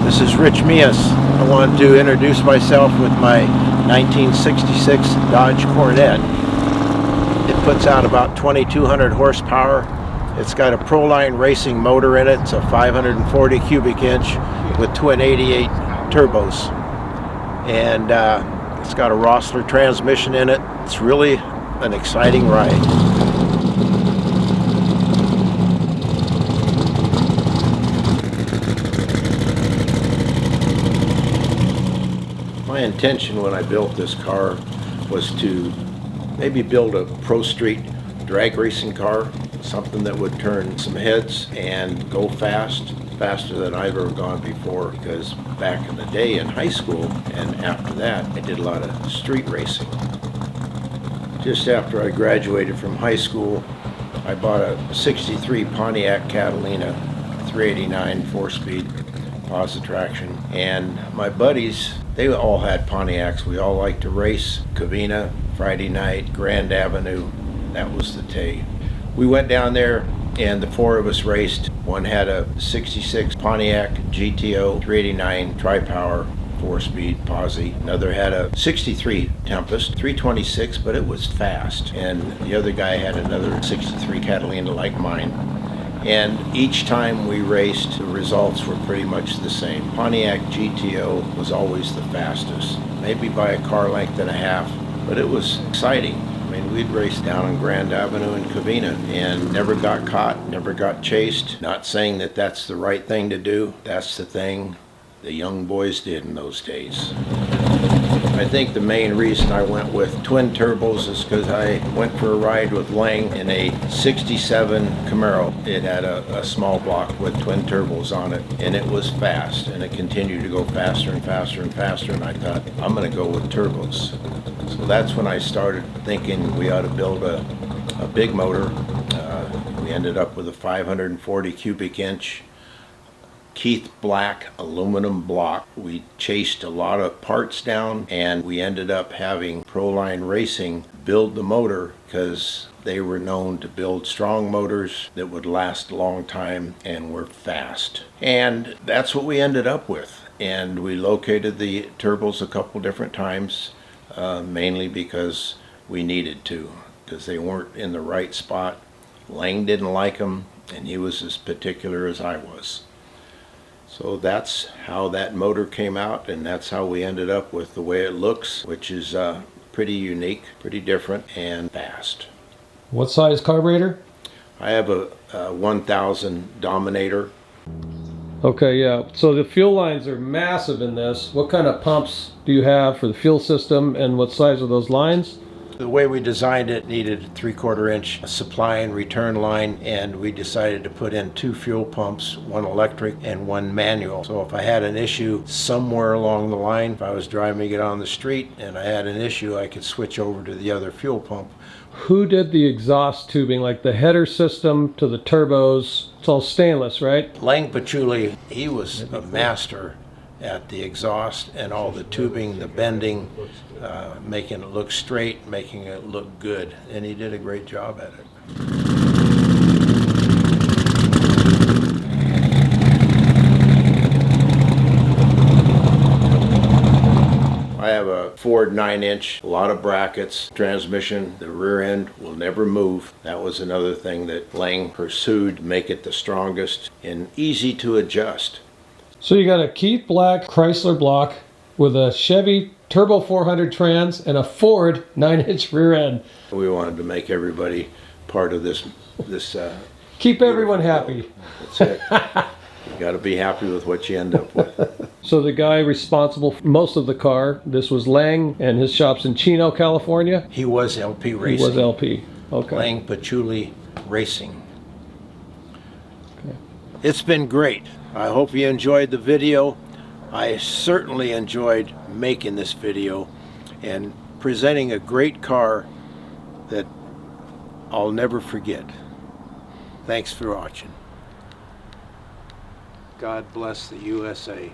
This is Rich Mehas. I wanted to introduce myself with my 1966 Dodge Coronet. It puts out about 2,200 horsepower. It's got a Proline racing motor in it. It's a 540 cubic inch with twin 88 turbos. And it's got a Rossler transmission in it. It's really an exciting ride. My intention when I built this car was to maybe build a pro street drag racing car, something that would turn some heads and go faster than I've ever gone before, because back in the day in high school and after that I did a lot of street racing. Just after I graduated from high school, I bought a 63 Pontiac Catalina 389 4-speed positive traction, and my buddies, they all had Pontiacs. We all liked to race. Covina, Friday night, Grand Avenue, that was the day. We went down there and the four of us raced. One had a 66 Pontiac GTO 389 tri-power 4-speed posi. Another had a 63 Tempest 326, but it was fast. And the other guy had another 63 Catalina like mine. And each time we raced, the results were pretty much the same. Pontiac GTO was always the fastest, maybe by a car length and a half, but it was exciting. I mean, we'd race down on Grand Avenue in Covina and never got caught, never got chased. Not saying that that's the right thing to do. That's the thing the young boys did in those days. I think the main reason I went with twin turbos is because I went for a ride with Lang in a 67 Camaro. It had a small block with twin turbos on it, and it was fast, and it continued to go faster and faster and faster, and I thought, I'm going to go with turbos. So that's when I started thinking we ought to build a big motor. We ended up with a 540 cubic inch Keith Black aluminum block. We chased a lot of parts down, and we ended up having Proline Racing build the motor because they were known to build strong motors that would last a long time and were fast. And that's what we ended up with. And we located the turbos a couple different times, mainly because we needed to, because they weren't in the right spot. Lang didn't like them, and he was as particular as I was. So that's how that motor came out, and that's how we ended up with the way it looks, which is pretty unique, pretty different, and fast. What size carburetor? I have a 1000 Dominator. Okay, yeah. So the fuel lines are massive in this. What kind of pumps do you have for the fuel system, and what size are those lines? The way we designed it needed a 3/4 inch supply and return line, and we decided to put in 2 fuel pumps, one electric and one manual. So if I had an issue somewhere along the line, if I was driving it on the street and I had an issue, I could switch over to the other fuel pump. Who did the exhaust tubing, like the header system to the turbos? It's all stainless, right? Lang Patchouli, he was a master at the exhaust and all the tubing, the bending, making it look straight, making it look good, and he did a great job at it. I have a Ford 9-inch, a lot of brackets, transmission, the rear end will never move. That was another thing that Lang pursued, make it the strongest and easy to adjust. So you got a Keith Black Chrysler block with a Chevy Turbo 400 trans and a Ford 9-inch rear end. We wanted to make everybody part of this keep everyone happy. That's it. You got to be happy with what you end up with. So the guy responsible for most of the car, this was Lang, and his shop's in Chino, California? He was LP Racing. He was LP. Okay. Lang Patchouli Racing. Okay. It's been great. I hope you enjoyed the video. I certainly enjoyed making this video and presenting a great car that I'll never forget. Thanks for watching. God bless the USA.